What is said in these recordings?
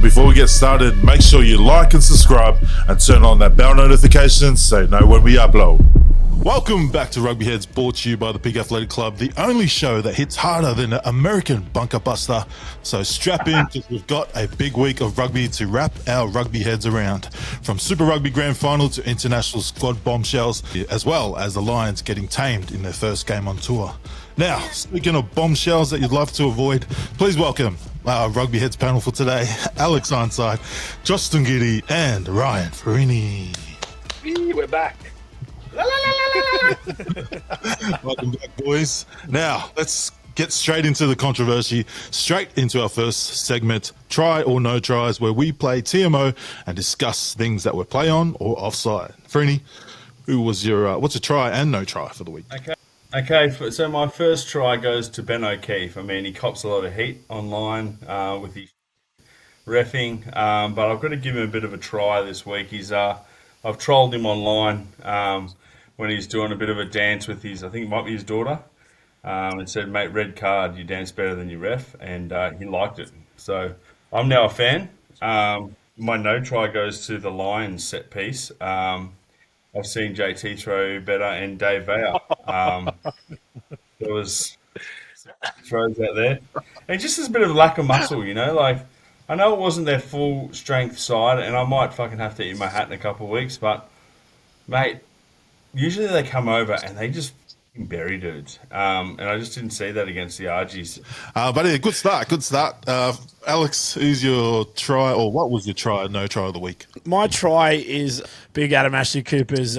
before we get started, make sure you like and subscribe and turn on that bell notification so you know when we upload. Welcome back to Rugby Heads, brought to you by the Peak Athletic Club, the only show that hits harder than an American bunker buster. So strap in, because we've got a big week of rugby to wrap our rugby heads around. From Super Rugby Grand Final to international squad bombshells, as well as the Lions getting tamed in their first game on tour. Now, speaking of bombshells that you'd love to avoid, please welcome our Rugby Heads panel for today: Alex Ironside, Josh Stungiti, and Ryan Farini. We're back. Welcome back, boys. Now, let's get straight into the controversy, straight into our first segment, Try or No Tries, where we play TMO and discuss things that were play on or offside. Farini, who was your, what's a try and no try for the week? Okay. So my first try goes to Ben O'Keefe. I mean, he cops a lot of heat online with his reffing, but I've got to give him a bit of a try this week. I've trolled him online when he's doing a bit of a dance with I think it might be his daughter, and said, "Mate, red card, you dance better than your ref," and he liked it. So I'm now a fan. My no try goes to the Lions set piece. I've seen JT throw better and Dave Veier. There was throws out there. And just there's a bit of lack of muscle, you know. Like, I know it wasn't their full strength side, and I might fucking have to eat my hat in a couple of weeks, but, mate, usually they come over and they just bury dudes. And I just didn't see that against the RGs. But yeah, good start. Alex, who's your try, or what was your try, no try of the week? My try is big Adam Ashley Cooper's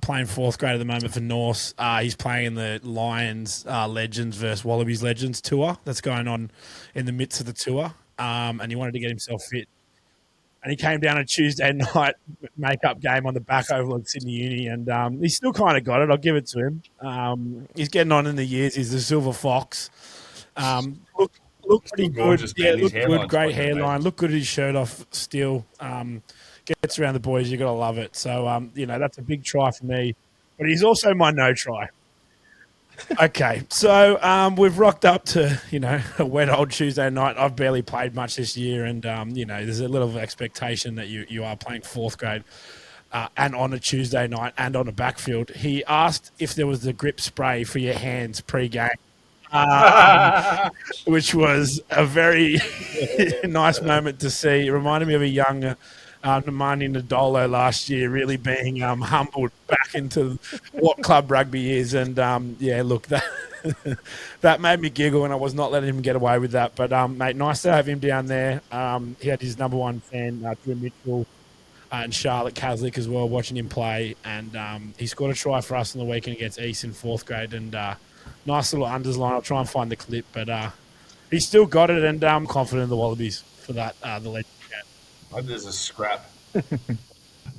playing fourth grade at the moment for Norse. He's playing in the Lions Legends versus Wallabies Legends tour that's going on in the midst of the tour. And he wanted to get himself fit. And he came down on Tuesday night, make-up game on the back oval at Sydney Uni, and he's still kind of got it. I'll give it to him. He's getting on in the years. He's the Silver Fox. Look pretty good. Yeah, look good. Great hairline. Look good at his shirt off still. Gets around the boys. You've got to love it. So, that's a big try for me. But he's also my no try. Okay, so we've rocked up to, a wet old Tuesday night. I've barely played much this year, and, there's a little expectation that you are playing fourth grade and on a Tuesday night and on a backfield. He asked if there was the grip spray for your hands pre-game, which was a very nice moment to see. It reminded me of a young Nemanja Nadolo last year, really being humbled back into what club rugby is. And, look, that made me giggle, and I was not letting him get away with that. But, mate, nice to have him down there. He had his number one fan, Drew Mitchell, and Charlotte Caslick as well, watching him play. And he scored a try for us on the weekend against East in fourth grade. And nice little underline. I'll try and find the clip. But he's still got it, and I'm confident in the Wallabies for that, the legend. I hope there's a scrap. So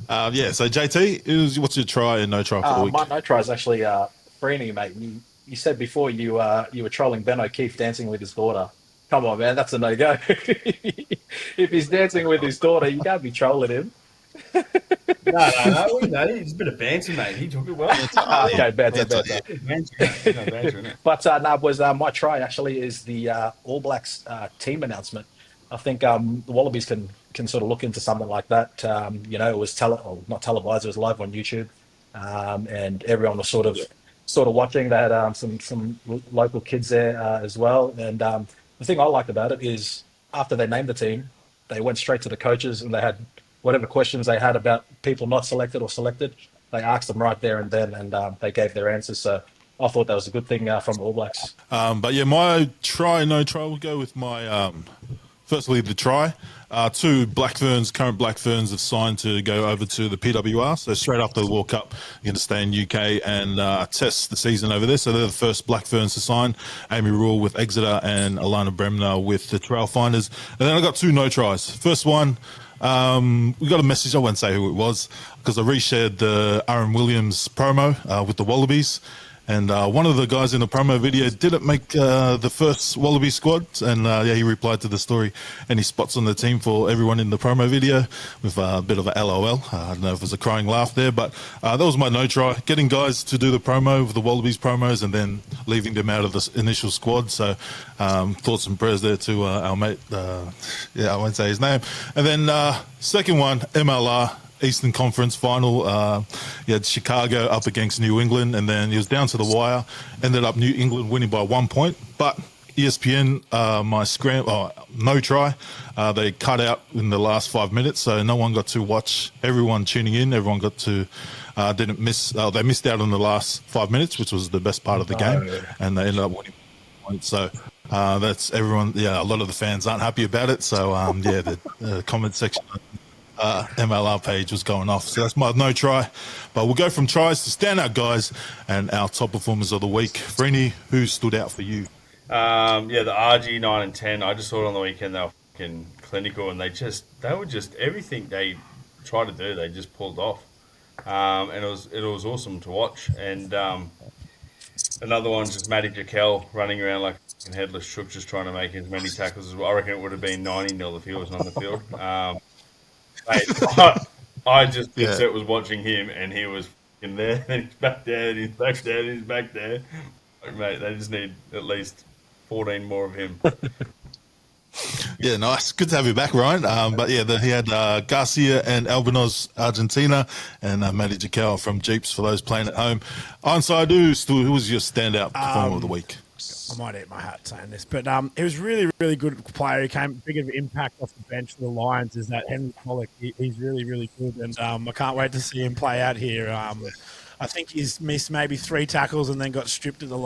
JT, what's your try and no try for the week? My no try is actually Freeney, mate. You said before you were trolling Ben O'Keefe dancing with his daughter. Come on, man, that's a no-go. If he's dancing with his daughter, you can't be trolling him. No, he's a bit of banter, mate. He took it well. Okay, banter. But my try actually is the All Blacks team announcement. I think the Wallabies can sort of look into something like that. It was not televised; it was live on YouTube, and everyone was sort of watching. They had some local kids there as well. And the thing I liked about it is after they named the team, they went straight to the coaches and they had whatever questions they had about people not selected or selected. They asked them right there and then, and they gave their answers. So I thought that was a good thing from All Blacks. My try, no try, will go with my. Firstly, the try. Two current Black Ferns have signed to go over to the PWR. So straight after the World Cup, you're going to stay in UK and test the season over there. So they're the first Black Ferns to sign. Amy Rule with Exeter and Alana Bremner with the Trailfinders. And then I got two no tries. First one, we got a message. I won't say who it was because I reshared the Aaron Williams promo with the Wallabies. And one of the guys in the promo video didn't make the first Wallaby squad, and he replied to the story, and he spots on the team for everyone in the promo video with a bit of a LOL. I don't know if it was a crying laugh there, but that was my no try, getting guys to do the promo of the Wallabies promos and then leaving them out of the initial squad. So thoughts and prayers there to our mate. I won't say his name. And then second one, MLR. Eastern Conference final. He had Chicago up against New England, and then he was down to the wire. Ended up New England winning by 1 point, but ESPN, no try. They cut out in the last 5 minutes, so no one got to watch. Everyone tuning in, everyone got to didn't miss. They missed out on the last 5 minutes, which was the best part of the game, and they ended up winning. So that's everyone. Yeah, a lot of the fans aren't happy about it. So the comment section. MLR page was going off. So that's my no try. But we'll go from tries to standout guys and our top performers of the week. Freeney, who stood out for you? The RG 9 and 10. I just saw it on the weekend. They were fucking clinical, and they were just everything they tried to do, they just pulled off. And it was awesome to watch. And another one's just Matty Jekyll running around like a headless chook, just trying to make as many tackles as well. I reckon it would have been 90-0 if he wasn't on the field. Mate, I just was watching him, and he was in there, and he's back there, and he's back there, and he's back there. Like, mate, they just need at least 14 more of him. Yeah, nice. Good to have you back, Ryan. He had Garcia and Albinos, Argentina, and Matty Jekyll from Jeeps for those playing at home. Ironside, who was your standout performer of the week? I might eat my hat saying this, but he was really, really good player. He came big of an impact off the bench for the Lions. Is that Henry Pollock? He's really, really good, and I can't wait to see him play out here. I think he's missed maybe 3 tackles and then got stripped at the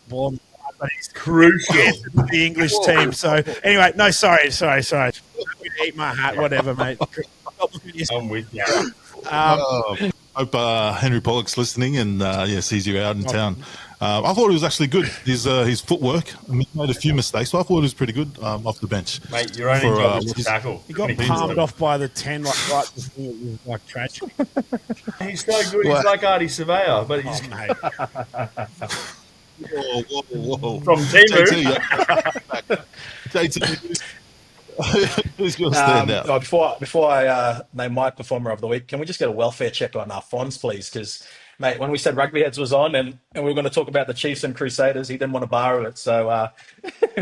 ball. But he's crucial to the English team. So anyway, no, sorry. I'm going to eat my hat, whatever, mate. I'm with you. Hope Henry Pollock's listening and sees you out in town. I thought it was actually good. His footwork. I mean, he made a few mistakes, but I thought it was pretty good off the bench. Mate, your only job is to tackle. He got palmed off by the 10 right before it was like tragic. He's so good. He's like Artie Surveyor, but he's Whoa. From Timu. JT. Who's going to stand out? Before I name my performer of the week, can we just get a welfare check on Fonz, please? Because, mate, when we said Rugby Heads was on and we were going to talk about the Chiefs and Crusaders, he didn't want to borrow it. So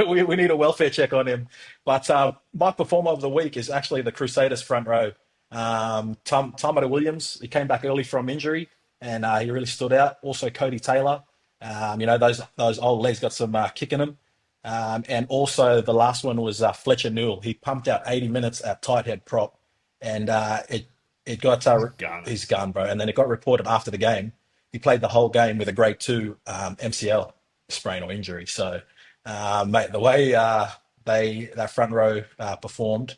we need a welfare check on him. But my performer of the week is actually the Crusaders front row. Tamara Williams, he came back early from injury and he really stood out. Also, Cody Taylor. Those old legs got some kick in them. And also the last one was Fletcher Newell. He pumped out 80 minutes at tight head prop, and it got his gun, bro. And then it got reported after the game. He played the whole game with a grade 2 MCL sprain or injury. So, mate, the way that front row performed,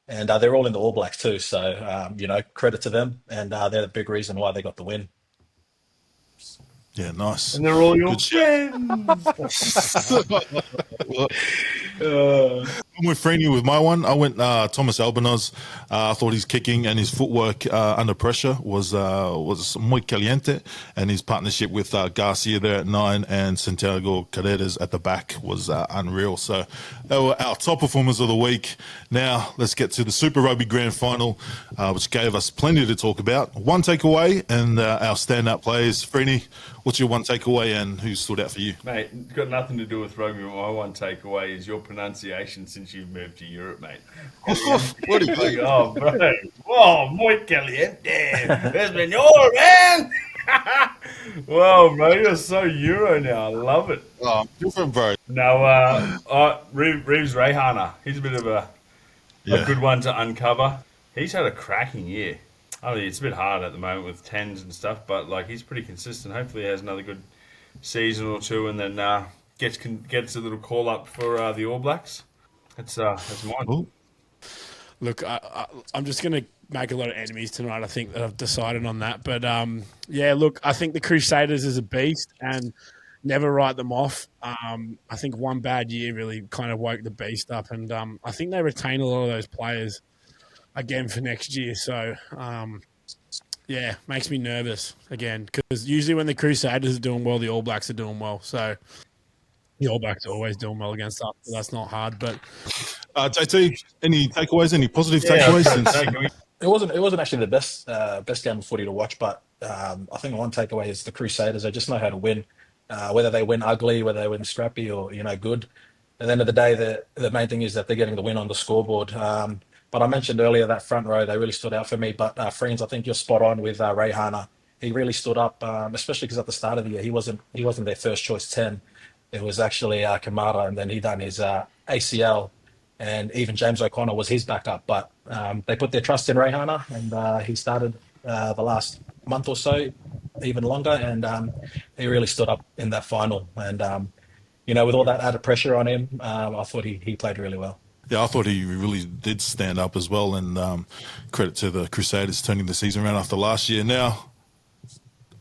and they're all in the All Blacks too. So, credit to them, and they're the big reason why they got the win. Yeah, nice. And they're all your friends. I'm with Freeney with my one. I went Thomas Albinos. I thought his kicking and his footwork under pressure was muy caliente, and his partnership with Garcia there at 9 and Santiago Carreras at the back was unreal. So they were our top performers of the week. Now let's get to the Super Rugby Grand Final, which gave us plenty to talk about. One takeaway and our standout players. Freeney, what's your one takeaway and who stood out for you? Mate, it's got nothing to do with rugby. My one takeaway is your pronunciation since you've moved to Europe, mate. What do you think? Oh, bro. Whoa, muy caliente. Español, man. Wow, bro, you're so Euro now. I love it. Oh, different, bro. No, Reeves Rehana. He's a bit of a good one to uncover. He's had a cracking year. I mean, it's a bit hard at the moment with 10s and stuff, but like he's pretty consistent. Hopefully he has another good season or two and then gets a little call up for the All Blacks. That's mine. Ooh. Look, I'm just going to make a lot of enemies tonight. I think that I've decided on that. But, look, I think the Crusaders is a beast and never write them off. I think one bad year really kind of woke the beast up. And I think they retain a lot of those players again for next year. So, Yeah, makes me nervous again because usually when the Crusaders are doing well, the All Blacks are doing well. So the All Blacks are always doing well against us. So that's not hard. But JT, any takeaways? Any positive Yeah, I was takeaways going to since? say, can we It wasn't actually the best game of footy to watch, but I think one takeaway is the Crusaders. They just know how to win, whether they win ugly, whether they win scrappy, or good. At the end of the day, the main thing is that they're getting the win on the scoreboard. But I mentioned earlier that front row they really stood out for me. But friends, I think you're spot on with Ray Hana. He really stood up, especially because at the start of the year he wasn't their first choice 10. It was actually Kamara, and then he done his ACL, and even James O'Connor was his backup. But they put their trust in Rayhana, and he started the last month or so, even longer, and he really stood up in that final. And with all that added pressure on him, I thought he played really well. Yeah, I thought he really did stand up as well, and credit to the Crusaders turning the season around after last year. Now,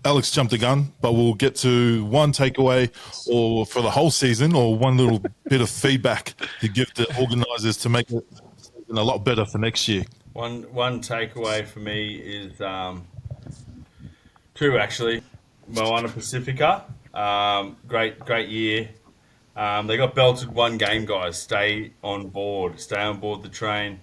Alex jumped the gun, but we'll get to one takeaway or for the whole season or one little bit of feedback to give the organisers to make it a lot better for next year. one takeaway for me is two actually. Moana Pacifica, great year. They got belted one game, guys. Stay on board. Stay on board the train.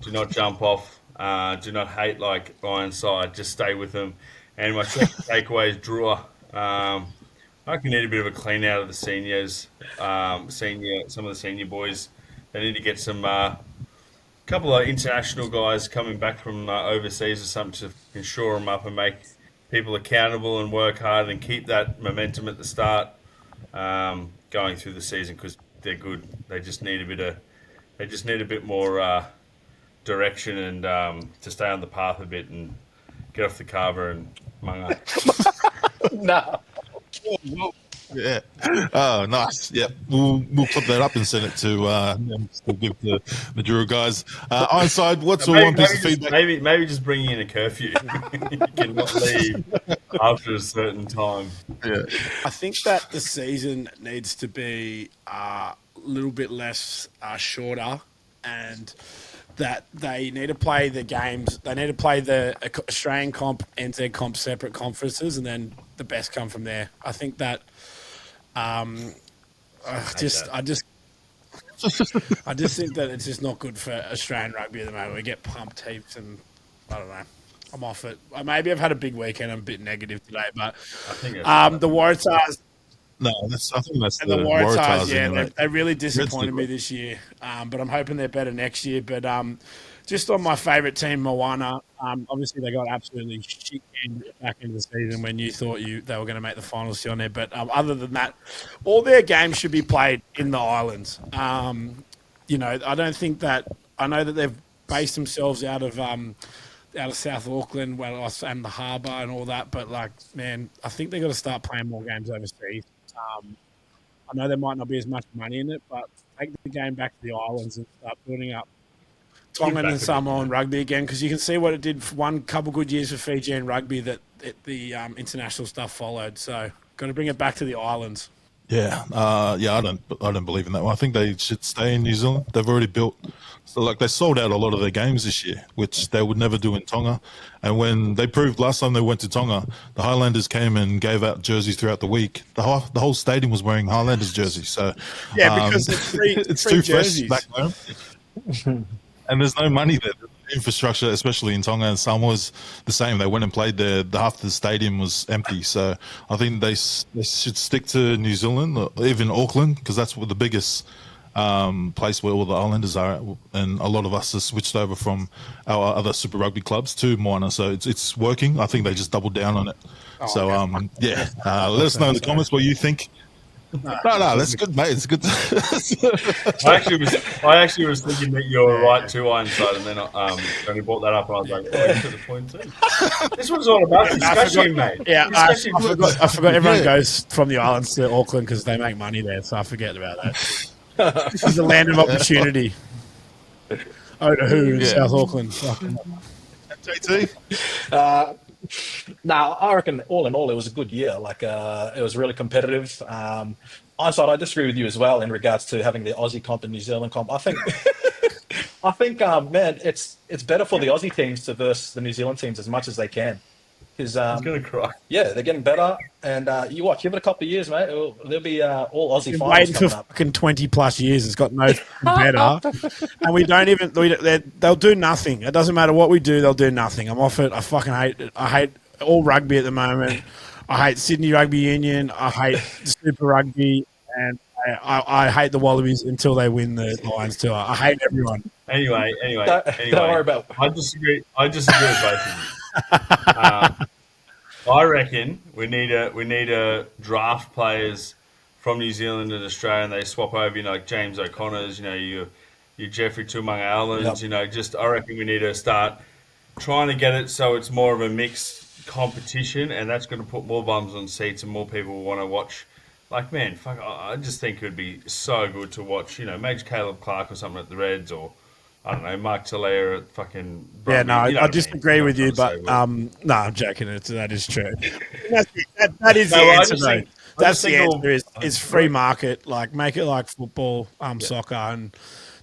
Do not jump off. Do not hate like Ironside. Just stay with them. And my second takeaway is Drua. I can need a bit of a clean out of the seniors. Some of the senior boys. They need to get some couple of international guys coming back from overseas or something to ensure them up and make people accountable and work hard and keep that momentum at the start going through the season because they're good. They just need a bit more direction and to stay on the path a bit and get off the carver and manga. No. Yeah. Oh, nice. Yeah. We'll clip that up and send it to we'll give the Drew guys. Ironside, what's the one piece of feedback? Maybe just bringing in a curfew. You cannot leave after a certain time. Yeah. I think that the season needs to be a little bit less shorter, and that they need to play the games. They need to play the Australian comp, NZ comp, separate conferences, and then the best come from there. I think that. I just think that it's just not good for Australian rugby at the moment. We get pumped heaps, and I don't know. I'm off it. Maybe I've had a big weekend. I'm a bit negative today, but I think the Waratahs. No, I think that's And the Waratahs. Waratahs, yeah, Anyway. they really disappointed me this year. But I'm hoping they're better next year. But just on my favourite team, Moana, obviously they got absolutely shit back into the season when you thought they were going to make the finals on there. But other than that, all their games should be played in the islands. I don't think that – I know that they've based themselves out of South Auckland and the harbour and all that. But, man, I think they've got to start playing more games overseas. I know there might not be as much money in it, but take the game back to the islands and start building up Tongan and Samoan rugby again, because you can see what it did for one couple good years for Fiji and rugby that the international stuff followed. So got to bring it back to the islands. Yeah, I don't believe in that one. I think they should stay in New Zealand. They've already built, so they sold out a lot of their games this year, which they would never do in Tonga. And when they proved last time they went to Tonga, the Highlanders came and gave out jerseys throughout the week. The whole stadium was wearing Highlanders jerseys. So yeah, because it's free, it's free too jerseys. fresh back home. And there's no money there. The infrastructure, especially in Tonga and Samoa, was the same. They went and played there. Half the stadium was empty. So I think they should stick to New Zealand, or even Auckland, because that's the biggest place where all the islanders are at. And a lot of us have switched over from our other Super Rugby clubs to Moana. So it's working. I think they just doubled down on it. Let us know in the comments what you think. No, that's good, mate. It's good. I actually was thinking that you were right too, Ironside, and then when you brought that up, I was like, oh, you to the point too. This was all about discussion, mate. Yeah, I forgot everyone goes from the islands to Auckland because they make money there, so I forget about that. This is the land of opportunity. In South Auckland. JT? Now, I reckon all in all, it was a good year. It was really competitive. Ironside, I disagree with you as well in regards to having the Aussie comp and New Zealand comp. I think I think, man, it's better for the Aussie teams to verse the New Zealand teams as much as they can because, He's gonna cry. yeah, they're getting better. And you watch, give it a couple of years, mate. There'll be all Aussie Been finals waiting for coming up. fucking 20 plus years. It's got no fucking better. And we don't even, they'll do nothing. It doesn't matter what we do, they'll do nothing. I'm off it. I fucking hate it. I hate all rugby at the moment. I hate Sydney Rugby Union. I hate Super Rugby. And I hate the Wallabies until they win the Lions tour. I hate everyone. Don't worry about it. I disagree. I disagree with both of you. I reckon we need to draft players from New Zealand and Australia, and they swap over. Like James O'Connor's, your Jeffrey Tumanga Allens. Yep. Just I reckon we need to start trying to get it so it's more of a mixed competition, and that's going to put more bums on seats and more people will want to watch. Like, man, fuck, I just think it would be so good to watch, maybe Caleb Clark or something at the Reds, or I don't know, Mark Talair at fucking Brumby. Yeah, no, I disagree with you, but no, I'm joking. That is true. That is the I answer, just though. think That's the all- answer. Is free market. Like, make it like football, soccer, and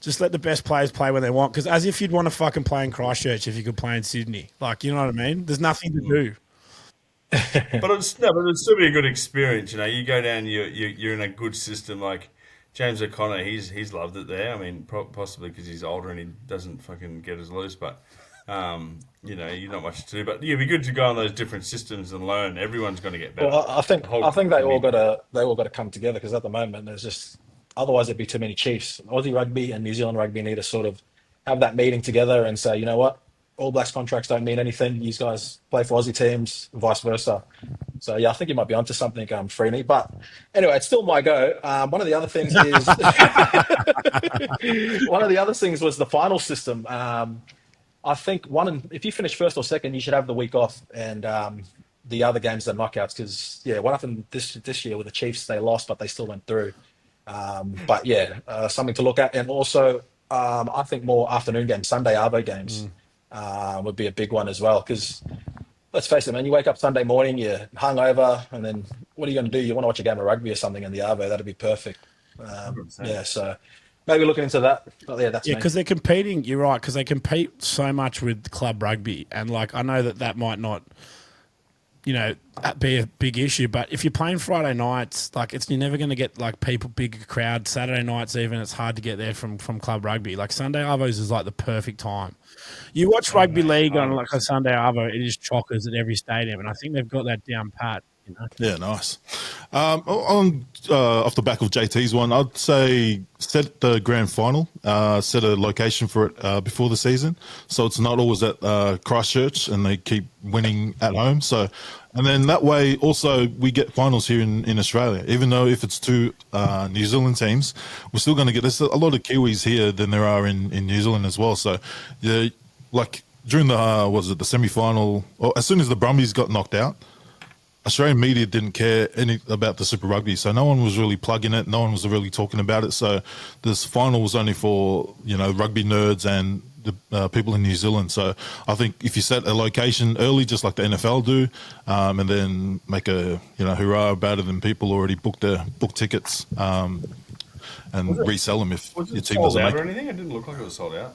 just let the best players play when they want. Because as if you'd want to fucking play in Christchurch if you could play in Sydney. Like, you know what I mean? There's nothing to do. but it'd still be a good experience. You go down, you're in a good system. Like James O'Connor, he's loved it there. I mean, possibly because he's older and he doesn't fucking get as loose. But you're not much to do. But yeah, it'd be good to go on those different systems and learn. Everyone's going to get better. Well, I think The whole I think they all community. got to come together because at the moment there's just otherwise there'd be too many chiefs. Aussie rugby and New Zealand rugby need to sort of have that meeting together and say, you know what, All Blacks contracts don't mean anything. You guys play for Aussie teams, vice versa. So yeah, I think you might be onto something, Freeney. But anyway, it's still my go. One of the other things is one of the other things was the final system. I think if you finish first or second, you should have the week off, and the other games are knockouts. Because yeah, what happened this year with the Chiefs? They lost, but they still went through. But yeah, something to look at, and also I think more afternoon games, Sunday Arvo games would be a big one as well. Because let's face it, man, you wake up Sunday morning, you're hungover, and then what are you going to do? You want to watch a game of rugby or something in the Arvo? That'd be perfect. 100%. Yeah, so maybe looking into that. But yeah, that's Yeah, me. because they're competing. You're right, because they compete so much with club rugby, and like I know that might not, be a big issue. But if you're playing Friday nights, like you're never going to get like people, big crowd. Saturday nights, even it's hard to get there from club rugby. Like Sunday Arvos is like the perfect time. You watch rugby league on like a Sunday Arvo, it is chockers at every stadium, and I think they've got that down pat. Yeah, nice. Off the back of JT's one, I'd say set the grand final, set a location for it before the season, so it's not always at Christchurch and they keep winning at home. So, and then that way also we get finals here in Australia. Even though if it's two New Zealand teams, we're still going to get there's a lot of Kiwis here than there are in New Zealand as well. So, yeah, like during the semi-final, or as soon as the Brumbies got knocked out, Australian media didn't care any about the Super Rugby, so no one was really plugging it. No one was really talking about it. So this final was only for rugby nerds and the people in New Zealand. So I think if you set a location early, just like the NFL do, and then make a hurrah about it, then people already book tickets and resell them if Was your it team sold doesn't out make or it. anything? It didn't look like it was sold out.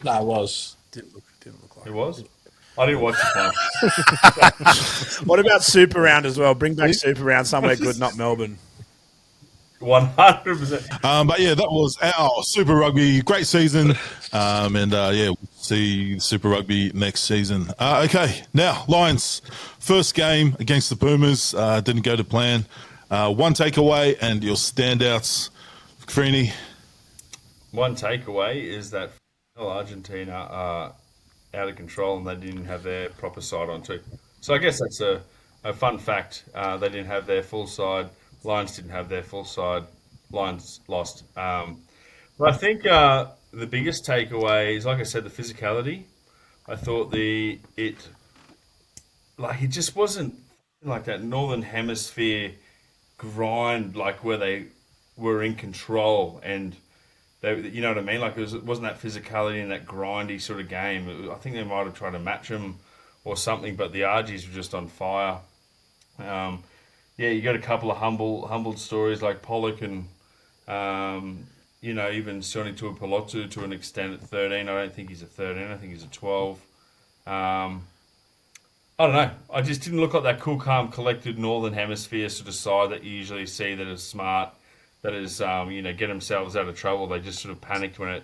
No, it was. Didn't look like It was. I didn't watch the final. What about Super Round as well? Bring back Super Round somewhere good, not Melbourne. 100%. But yeah, that was our Super Rugby. Great season. Yeah, we'll see Super Rugby next season. Okay, now, Lions. First game against the Pumas. Didn't go to plan. One takeaway and your standouts. Freeney. One takeaway is that Argentina are out of control and they didn't have their proper side on too. So I guess that's a fun fact. They didn't have their full side. Lions didn't have their full side. Lions lost. But I think the biggest takeaway is, like I said, the physicality. I thought it just wasn't like that Northern Hemisphere grind, like where they were in control and you know what I mean? Like it wasn't that physicality and that grindy sort of game. I think they might have tried to match them or something, but the Argies were just on fire. Yeah, you got a couple of humbled stories like Pollock and even Sione Tuipulotu to an extent at 13. I don't think he's a 13. I think he's a 12. Um, I don't know. I just didn't look like that cool, calm, collected Northern Hemisphere sort of side that you usually see that is smart, that is, get themselves out of trouble. They just sort of panicked when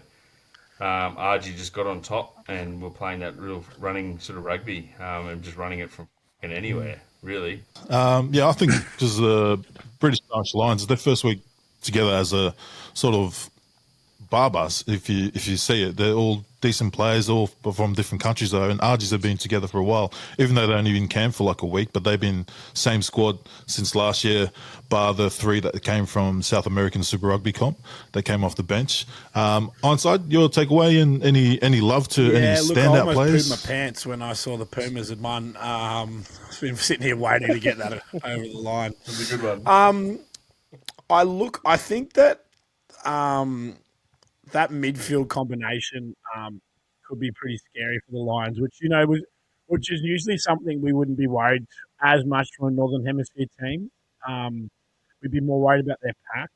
RG just got on top and were playing that real running sort of rugby and just running it from anywhere, really. Yeah, I think because the British Irish Lions, their first week together as a sort of barbars, if you see it, they're all decent players, all from different countries though, and Argies have been together for a while, even though they only been in camp for like a week, but they've been same squad since last year, bar the 3 that came from South American Super Rugby comp. They came off the bench. Onside, your takeaway and any love to any standout I players? almost pooped my pants when I saw the Pumas had won. I've been sitting here waiting to get that over the line. That's a good one. I think that that midfield combination could be pretty scary for the Lions, which is usually something we wouldn't be worried as much from a Northern Hemisphere team. We'd be more worried about their pack.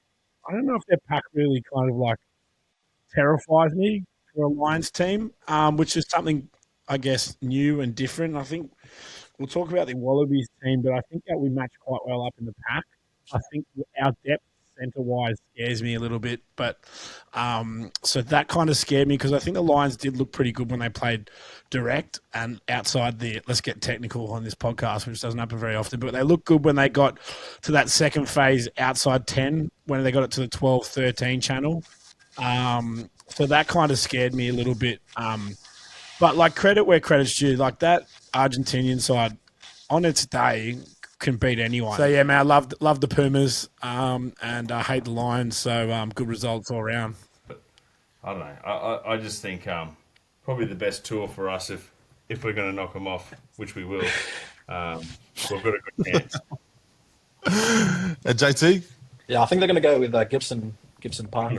I don't know if their pack really kind of like terrifies me for a Lions team, which is something, I guess, new and different. I think we'll talk about the Wallabies team, but I think that we match quite well up in the pack. I think our depth centre-wise scares me a little bit, but so that kind of scared me because I think the Lions did look pretty good when they played direct and outside the, let's get technical on this podcast, which doesn't happen very often, but they looked good when they got to that second phase outside 10, when they got it to the 12-13 channel. So that kind of scared me a little bit. But like credit where credit's due, like that Argentinian side on its day can beat anyone. So yeah, man, I love the Pumas, and I hate the Lions. So good results all around. But I don't know. I just think probably the best tour for us if we're going to knock them off, which we will. We've got a good chance. JT? Yeah, I think they're going to go with Gibson Park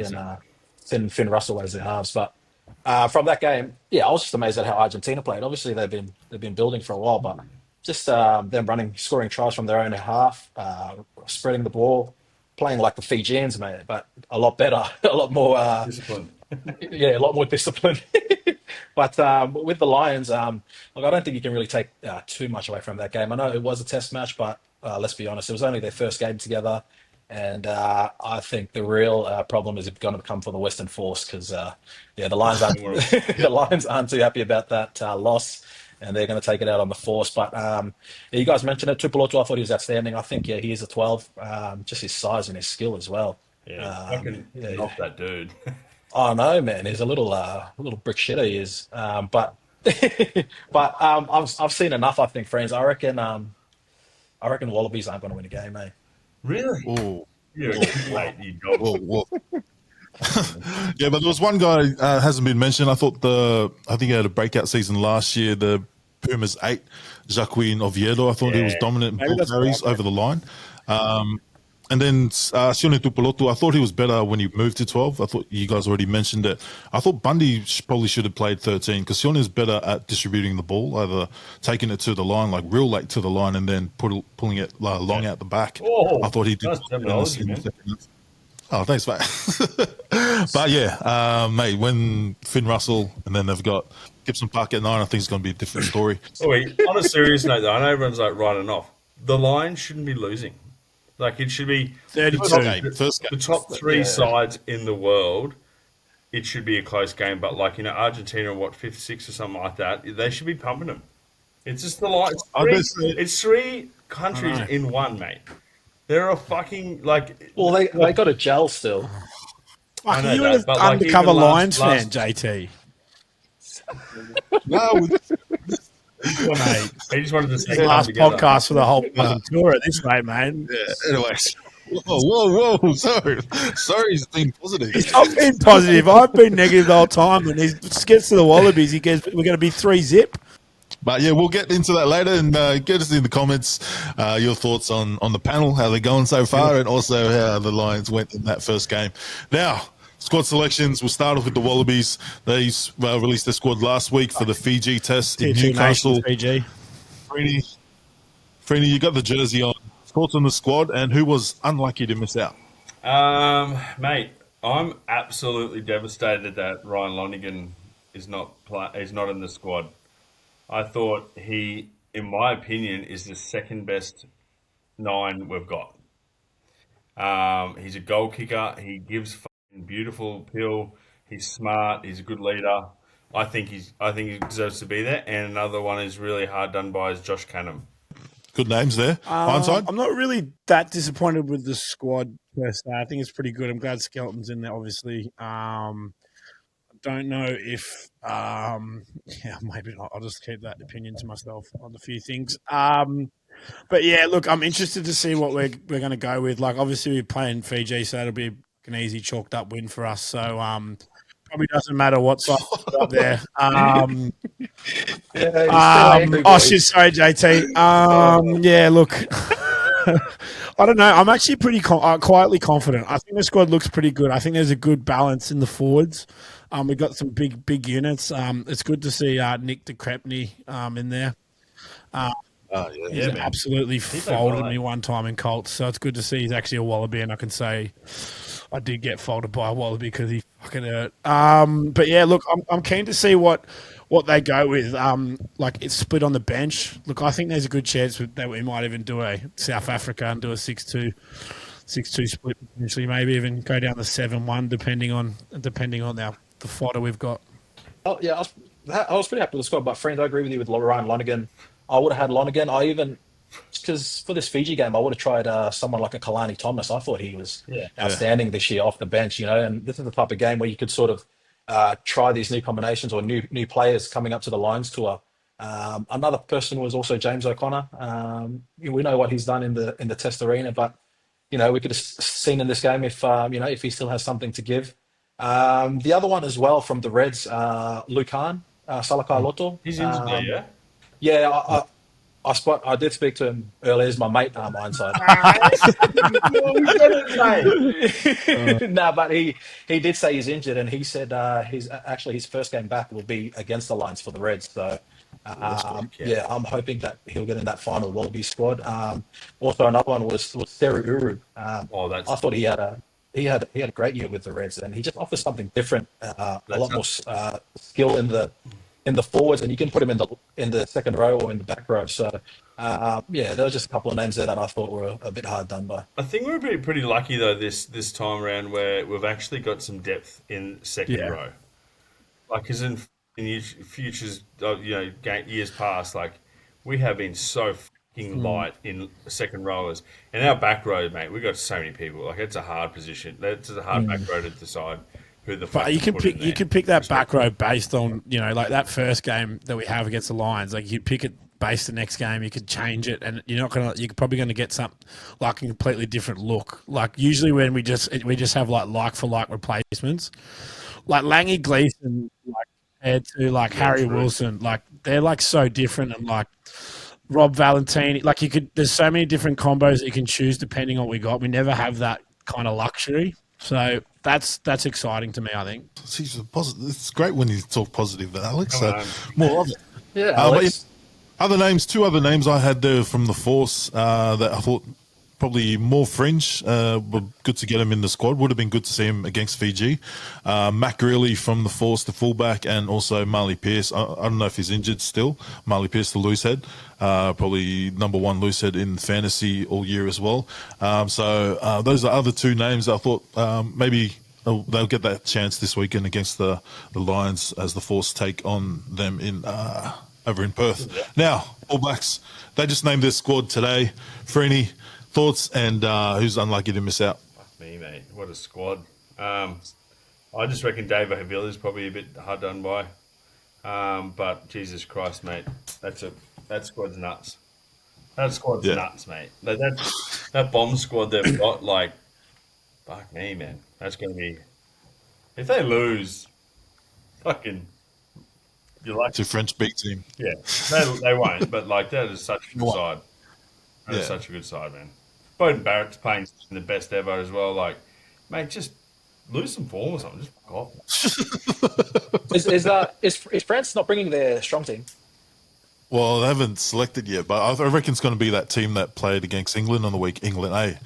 and Finn Russell as their halves. But from that game, yeah, I was just amazed at how Argentina played. Obviously, they've been building for a while, but just them scoring tries from their own half, spreading the ball, playing like the Fijians, mate, but a lot better, a lot more Discipline. yeah, a lot more discipline. But with the Lions, look, I don't think you can really take too much away from that game. I know it was a test match, but let's be honest, it was only their first game together. And I think the real problem is going to come for the Western Force because, yeah, the Lions aren't the Lions aren't too happy about that loss, and they're going to take it out on the Force. But yeah, you guys mentioned it. Tupulotu, I thought he was outstanding. I think yeah, he is a 12. Just his size and his skill as well. Yeah, I can knock that dude. Oh no, man, he's a little brick shitter. He is, but but I've seen enough. I think, friends. I reckon Wallabies aren't going to win a game, mate. Really? Oh, You're late, you dog. whoa. Yeah, but there was one guy hasn't been mentioned. I think he had a breakout season last year. The Pumas 8, Jacqueline Oviedo. I thought he was dominant in ball carries over the line. And then Sione Tupulotu, I thought he was better when he moved to 12. I thought you guys already mentioned it. I thought Bundy probably should have played 13 because Sione is better at distributing the ball, either taking it to the line, like real late to the line, and then pulling it long out the back. Oh, I thought he did. that's terminology, man. Oh, thanks, mate. But yeah, mate, when Finn Russell and then they've got Gibson Park at 9, I think it's going to be a different story. Oh, wait, on a serious note, though, I know everyone's like writing off. The Lions shouldn't be losing. Like it should be 32. First game. The top 3 sides in the world. It should be a close game, but like Argentina, what 5th, 6th, or something like that. They should be pumping them. It's just the Lions. It's 3 countries in one, mate. They're a fucking like. Well, they got a gel still. Fuck, know you that, an but, like, undercover even Lions last- fan, JT. No, He just wanted to say It's the last podcast for the whole fucking tour at this rate, man. yeah, anyways. Whoa. Sorry, he's being positive. I've been positive. I've been negative the whole time. And he gets to the Wallabies, he goes, we're going to be 3-0. But yeah, we'll get into that later and get us in the comments your thoughts on the panel, how they're going so far, and also how the Lions went in that first game. Now, squad selections. We'll start off with the Wallabies. They released their squad last week for the Fiji test in Newcastle. Fiji. Freeney, you got the jersey on. Thoughts on the squad and who was unlucky to miss out? Mate, I'm absolutely devastated that Ryan Lonigan is not in the squad. I thought he, in my opinion, is the second best nine we've got. He's a goal kicker. He gives fucking beautiful appeal. He's smart. He's a good leader. I think he deserves to be there. And another one is really hard done by is Josh Canham. Good names there. Ironside? I'm not really that disappointed with the squad per se. I think it's pretty good. I'm glad Skeleton's in there, obviously. Don't know if, yeah, maybe not. I'll just keep that opinion to myself on a few things. But yeah, look, I'm interested to see what we're going to go with. Like, obviously, we're playing Fiji, so that'll be an easy chalked up win for us. So probably doesn't matter what side up there. Yeah, he's still angry, Oh boys. shit, sorry, JT. Yeah, look, I don't know. I'm actually pretty quietly confident. I think the squad looks pretty good. I think there's a good balance in the forwards. We've got some big units. It's good to see Nick DeCrepney in there. He's Yeah, man. absolutely played folded well, me one time in Colts, so it's good to see he's actually a Wallaby, and I can say I did get folded by a Wallaby because he fucking hurt. But yeah, look, I'm keen to see what they go with. Like it's split on the bench. Look, I think there's a good chance that we might even do a South Africa and do a 6-2 split potentially, maybe even go down the 7-1 depending on the fodder we've got. Oh yeah, I was pretty happy with the squad. But friends, I agree with you with Ryan Lonigan. I would have had Lonigan. I even because for this Fiji game, I would have tried someone like a Kalani Thomas. I thought he was Yeah. Yeah. outstanding this year off the bench. And this is the type of game where you could sort of try these new combinations or new players coming up to the Lions tour. Another person was also James O'Connor. We know what he's done in the Test arena, but we could have seen in this game if if he still has something to give. The other one as well from the Reds, Lukan Salakai Loto. He's injured there, yeah? Yeah, I did speak to him earlier. He's my mate, Ironside. No, but he did say he's injured, and he said he's actually his first game back will be against the Lions for the Reds. So, Yeah. yeah, I'm hoping that he'll get in that final Wallaby squad. Also, another one was Seru Uru. Oh, I thought he had a great year with the Reds, and he just offers something different, a lot more skill in the forwards, and you can put him in the second row or in the back row. So, yeah, there were just a couple of names there that I thought were a bit hard done by. I think we're pretty lucky though this time around where we've actually got some depth in second Yeah. row. Like, because in futures, years past, like we have been so fucking light in second rowers, and our back row, mate, we got so many people. Like, it's a hard position. That's a hard back row to decide who the fuck But you to can put in pick there. that back row based on like that first game that we have against the Lions. Like you pick it based the next game, you could change it, and you're probably gonna get something like a completely different look. Like usually when we just have like for like replacements, like Langy Gleeson, like compared to like Harry true. Wilson, like they're like so different, and like Rob Valentini, like there's so many different combos that you can choose depending on what we got. We never have that kind of luxury. So that's exciting to me, I think. He's positive. It's great when you talk positive, Alex. Come So on. more of it. Yeah, But Alex. two other names I had there from the Force that I thought probably more fringe, but good to get him in the squad. Would have been good to see him against Fiji. Matt Greeley from the Force, the fullback, and also Marley Pearce. I don't know if he's injured still. Marley Pearce, the loosehead, probably number one loosehead in fantasy all year as well. So those are other two names I thought maybe they'll get that chance this weekend against the Lions as the Force take on them in over in Perth. Now, All Blacks, they just named their squad today. Freeney, thoughts, and who's unlucky to miss out? Fuck me, mate. What a squad. I just reckon Dave Havila is probably a bit hard done by. But Jesus Christ, mate, that squad's nuts. That squad's Yeah. nuts, mate. That bomb squad they've got, like, fuck me, man. That's going to be. If they lose, fucking, you're lucky. It's a French big team. Yeah, they won't. But like, that is such a good side. That is Yeah. such a good side, man. Bowden Barrett's playing the best ever as well. Like, mate, just lose some form or something. Just fuck off. Is France not bringing their strong team? Well, they haven't selected yet, but I reckon it's going to be that team that played against England on the week. England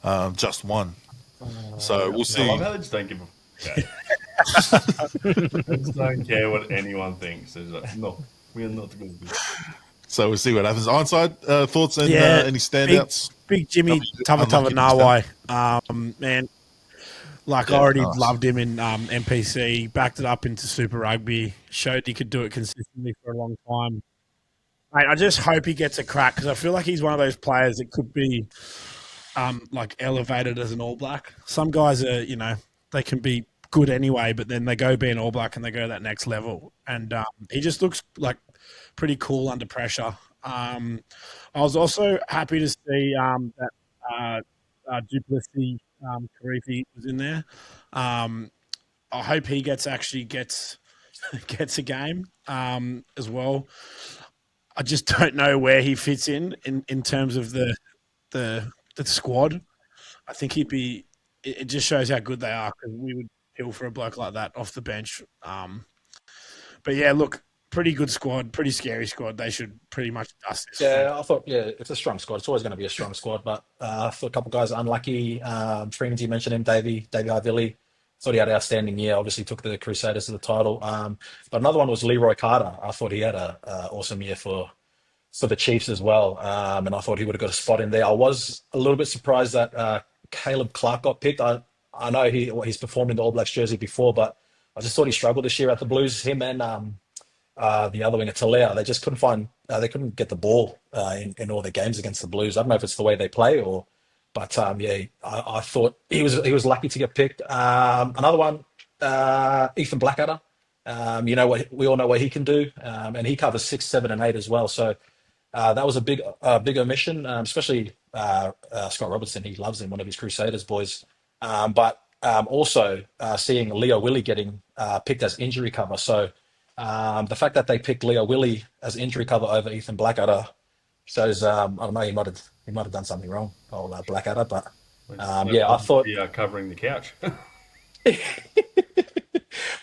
A, just won. So we'll I see. love how they just don't give a okay. They just don't care what anyone thinks. They're just like, no, we are not good. So we'll see what happens. Ironside, thoughts and Yeah, any standouts? big Jimmy Tava Unlucky to miss Nawai. Man, like I Yeah, already nice. loved him in NPC, backed it up into Super Rugby, showed he could do it consistently for a long time. Mate, I just hope he gets a crack because I feel like he's one of those players that could be like elevated as an All Black. Some guys are, they can be good anyway, but then they go be an All Black and they go to that next level. And he just looks like pretty cool under pressure. I was also happy to see that Duplessis Karifi was in there. I hope he gets gets a game as well. I just don't know where he fits in terms of the squad. I think he'd be. It just shows how good they are because we would kill for a bloke like that off the bench. But yeah, look, pretty good squad, pretty scary squad. They should pretty much dust this. Yeah, I thought, yeah, it's a strong squad. It's always going to be a strong squad, but I thought a couple of guys are unlucky. Freeman, you mentioned him, Davey Ivili. Thought he had an outstanding year. Obviously, took the Crusaders to the title. But another one was Leroy Carter. I thought he had a awesome year for the Chiefs as well. And I thought he would have got a spot in there. I was a little bit surprised that Caleb Clark got picked. I know he's performed in the All Blacks jersey before, but I just thought he struggled this year at the Blues. Him and the other winger, Talea, they just they couldn't get the ball in all their games against the Blues. I don't know if it's the way they play but yeah, I thought he was lucky to get picked. Another one, Ethan Blackadder. We all know what he can do, and he covers 6, 7, and 8 as well. So that was a big omission, especially Scott Robertson. He loves him, one of his Crusaders boys. But also seeing Leo Willie getting picked as injury cover. So the fact that they picked Leo Willie as injury cover over Ethan Blackadder shows, I don't know, he might have done something wrong, old Blackadder. But yeah, I thought covering the couch.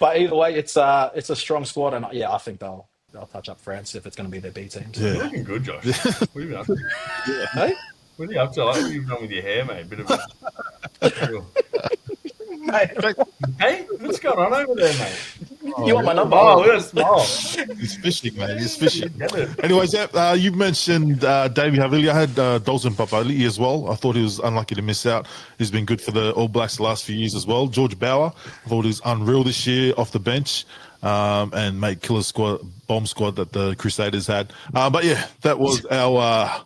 But either way, it's a strong squad, and yeah, I think they'll touch up France if it's going to be their B team. So. You're looking good, Josh. What have you been up to? Hey? What are you up to? Like, what have you done with your hair, mate? Bit of a... Hey, what's going on over there, mate? You want my number? Oh, look at that smile. He's fishing, mate. He's fishing. Anyways, you mentioned Davey Havili. I had Dalton Papali'i as well. I thought he was unlucky to miss out. He's been good for the All Blacks the last few years as well. George Bauer, I thought he was unreal this year off the bench and made killer bomb squad that the Crusaders had. But yeah, that was our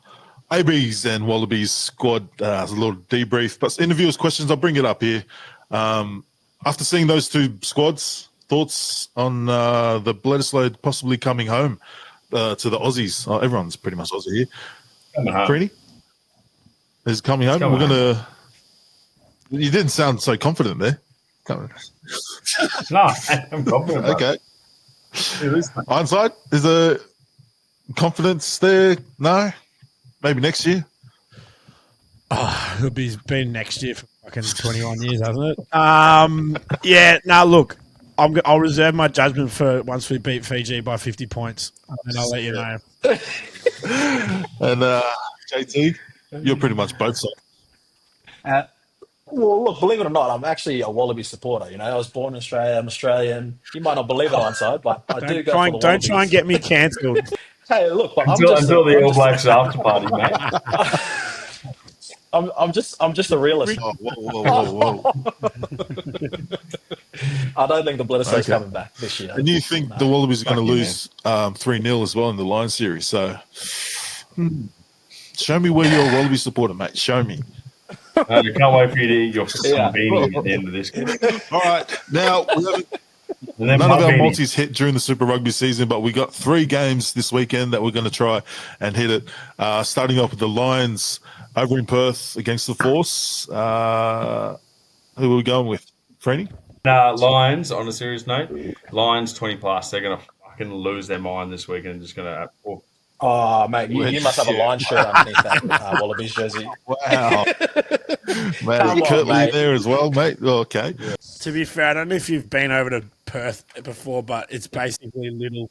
ABs and Wallabies squad. A little debrief. But interviewers' questions, I'll bring it up here. After seeing those two squads, thoughts on the Bledisloe possibly coming home to the Aussies? Oh, everyone's pretty much Aussie here. Coming home. Preeny? Is it coming home? Coming We're going to... You didn't sound so confident there. No, I'm confident. Okay. Ironside, is there confidence there? No? Maybe next year? Oh, it'll be been next year for fucking 21 years, hasn't it? Yeah, now look, I'll reserve my judgment for once we beat Fiji by 50 points, and I'll let you know. And JT, you're pretty much both sides. Well, look, believe it or not, I'm actually a Wallaby supporter. I was born in Australia. I'm Australian. You might not believe it, Ironside, but I do go for the Wallabies. Don't try and get me cancelled. Hey, look, but until the All Blacks after party, mate. I'm just a realist. Oh, whoa. I don't think the Bledisloe's coming back this year. And you think the Wallabies are going to lose 3-0 as well in the Lions series. So show me where you're a Wallaby supporter, mate. Show me. I can't wait for you to eat your beanie at the end of this. All right. Now, none of our multis hit during the Super Rugby season, but we got 3 games this weekend that we're going to try and hit it. Starting off with the Lions over in Perth against the Force. Who are we going with? Franny? Lions, on a serious note, Lions 20 plus. They're going to fucking lose their mind this weekend. Just going to. Oh, mate, you must have a Lions shirt underneath that Wallabies jersey. Wow. Mate, Kirtley there as well, mate. Okay. Yeah. To be fair, I don't know if you've been over to Perth before, but it's basically little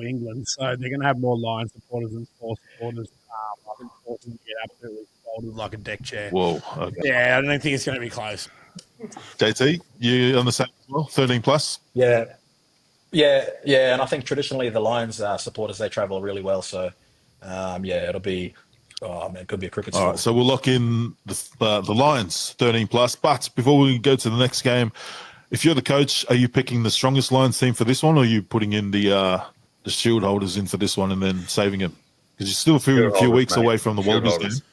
England. So they're going to have more Lions supporters than Force supporters. Unfortunately, get absolutely folded like a deck chair. Whoa. Okay. Yeah, I don't think it's going to be close. JT, you on the same as well? 13 plus? Yeah, yeah, and I think traditionally the Lions supporters they travel really well. So, yeah, it'll be. Oh man, it could be a cricket All right, score. so we'll lock in the Lions 13 plus. But before we go to the next game, if you're the coach, are you picking the strongest Lions team for this one, or are you putting in the shield holders in for this one and then saving them? Because you're still a few Shield holders, weeks mate. away from the Shield Wallabies holders. game.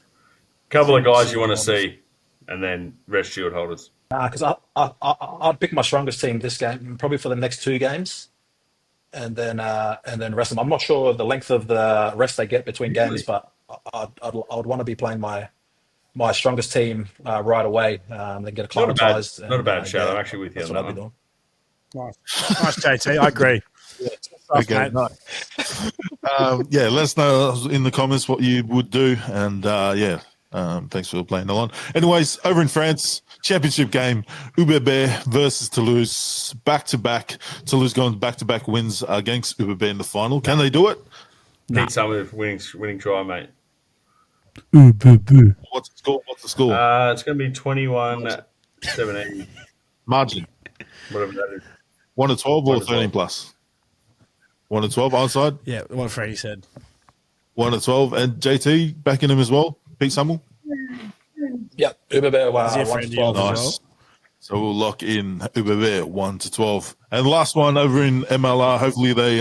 Couple of guys you want to see, and then rest shield holders. Because I'd pick my strongest team this game, probably for the next two games, and then rest them. I'm not sure the length of the rest they get between games, Really? but I'd want to be playing my strongest team right away. Then get Not a bad, acclimatized, not a and bad shout. yeah, I'm actually with you that's on what that I'd be one. doing. Nice, JT. I agree. Okay, nice. Yeah, let us know in the comments what you would do, and yeah, thanks for playing along. Anyways, over in France, championship game, UBB versus Toulouse, back to back. Toulouse going back to back wins against UBB in the final. Can they do it? Pete Summers winning try, mate. What's the score? What's the score? It's going to be 21-17, Margin. whatever that is. 1 to 12 or 1 to 12. 13 plus? 1 to 12 onside. Yeah, what Freddie said. 1 to 12, and JT backing him as well. Pete Summel. Yep, Uber Bear Is he a 1 to friend of 12 yours? as Nice. well. So we'll lock in UBB 1 to 12. And last one over in MLR. Hopefully they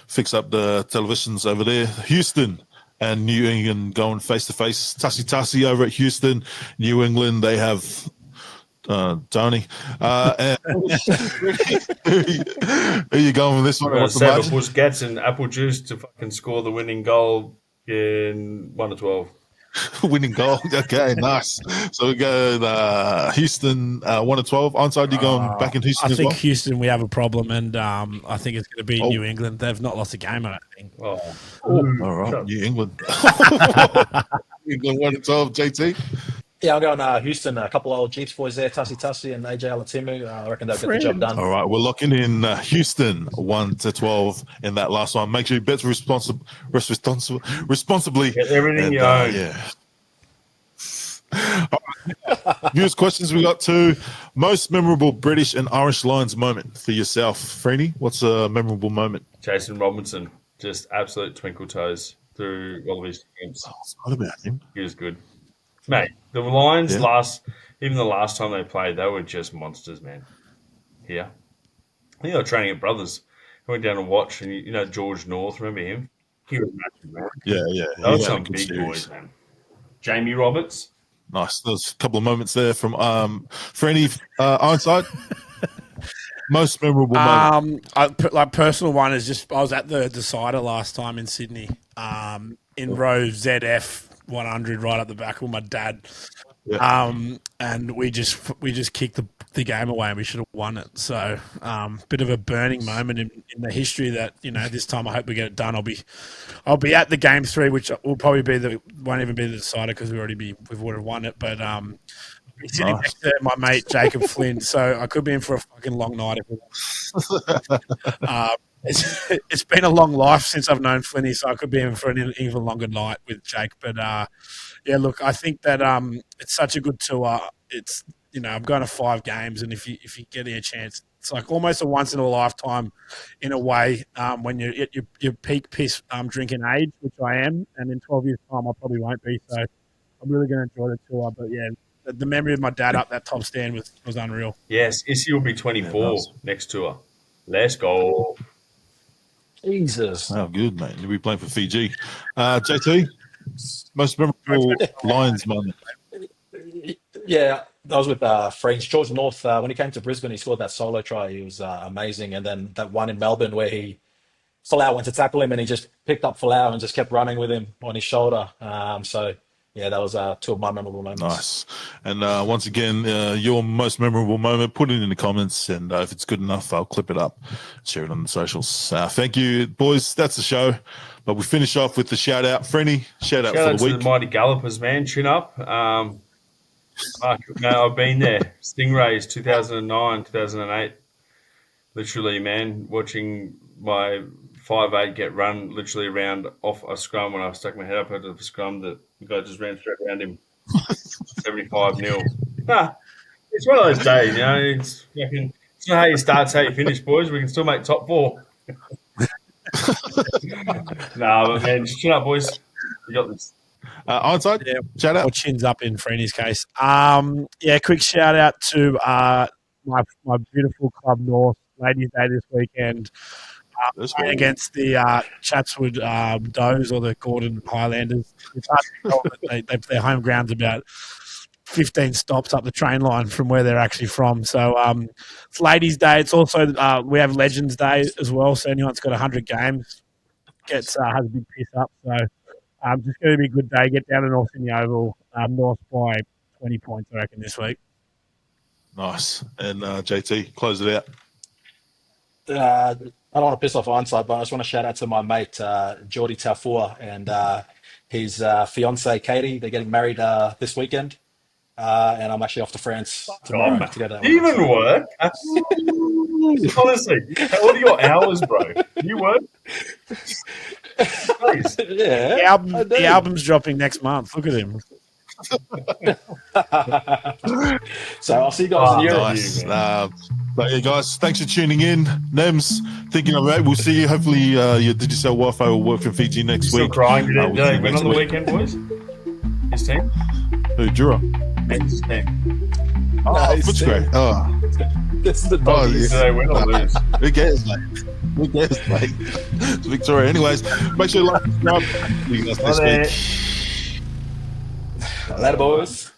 fix up the televisions over there. Houston and New England going face to face. Tassi over at Houston. New England, they have Tony. And who are you going with this one? We're going What's to the save margin? a Busquets and Apple Juice to fucking score the winning goal in 1 to 12. Winning goal. Okay, nice. So we go Houston 1 to 12. Onside, you going back in Houston I as think well? Houston, we have a problem, and I think it's going to be New England. They've not lost a game, I don't think. Oh, All right, New England. New England 1 to 12, JT. Yeah, I'm going Houston. A couple of old Jeeps boys there, Tassi and AJ Alatimu. I reckon they'll get the job done. All right, we're locking in Houston 1 to 12 in that last one. Make sure you bet responsibly. get everything And, you own. yeah. All right. Viewers, questions we got two. Most memorable British and Irish Lions moment for yourself, Freeney. What's a memorable moment? Jason Robinson, just absolute twinkle toes through all of his games. Oh, it's not about him. He was good. Mate, the Lions Yeah. even the last time they played, they were just monsters, man. Here. I think they were training at Brothers. I went down and watched, and you know George North, remember him? He was massive, man. Yeah. Those He had a some good big series. boys, man. Jamie Roberts. Nice. There's a couple of moments there from Freeney Ironside. Most memorable moment. Like personal one is just I was at the Decider last time in Sydney, in row ZF 100 right up the back with my dad, Yeah. and we just kicked the game away and we should have won it. So bit of a burning moment in the history that this time I hope we get it done. I'll be at the game 3, which will probably won't even be the Decider because we would have won it, but. He's sitting Nice. next to my mate Jacob Flynn, so I could be in for a fucking long night. It's been a long life since I've known Flinny, so I could be in for an even longer night with Jake. But yeah, look, I think that it's such a good tour. It's I'm going to 5 games, and if you get a chance, it's like almost a once in a lifetime, in a way. When you're at your peak piss drinking age, which I am, and in 12 years' time I probably won't be. So I'm really going to enjoy the tour. But yeah. The memory of my dad up that top stand was unreal. Yes, Issy will be 24 nice. next tour. Let's go. Jesus. Oh, good, mate. You'll be playing for Fiji. JT, most memorable Lions moment. Yeah, I was with French George North when he came to Brisbane. He scored that solo try. He was amazing, and then that one in Melbourne where Folau went to tackle him and he just picked up Folau and just kept running with him on his shoulder. So yeah, that was 2 of my memorable moments. Nice. And once again, your most memorable moment, put it in the comments, and if it's good enough, I'll clip it up, share it on the socials. Thank you, boys. That's the show. But we finish off with the shout out. Freeney, shout out Shout out for the to week. the Mighty Gallopers, man. Chin up. Fuck, no, I've been there. Stingrays, 2009, 2008. Literally, man, watching my 5'8", get run literally around off a scrum when I stuck my head up into the scrum. The guy just ran straight around him, 75-0. Nah, it's one of those days, you know. It's not how you start, it's how you finish, boys. We can still make top 4. Nah, but man, just chin up, boys. You got this. Onside, Yeah, shout or out. chins up in Freeney's case. Quick shout out to my beautiful club North Ladies' Day this weekend against the Chatswood Does or the Gordon Highlanders. It's hard to tell, but their home ground's about 15 stops up the train line from where they're actually from. So it's Ladies' Day. It's also we have Legends Day as well. So anyone that's got 100 games has a big piss up. So just going to be a good day. Get down to North in the Oval. North by 20 points, I reckon, this week. Nice. And JT, close it out. I don't want to piss off Ironside, but I just want to shout out to my mate Geordie Taufua and his fiance Katie. They're getting married this weekend, and I'm actually off to France tomorrow to go to that one. Even work? Honestly, what are your hours, bro? You work? Please. Yeah, The album's dropping next month. Look at him. So I'll see you guys in Europe. Nice. But yeah, guys, thanks for tuning in. Nems, thinking of it. We'll see you. Hopefully, your Digicel Wi-Fi will work in Fiji next Still week. crying. Did We'll see they you win next on the week. weekend, boys? His team? Who, Jura? His team. Oh, Nice. Footscray. Oh, This is the oh doggies. Did they win or lose? Who cares, mate? Who cares, mate? It's Victoria. Anyways, make sure you like and subscribe. See you guys next Bye there. week. Later, boys.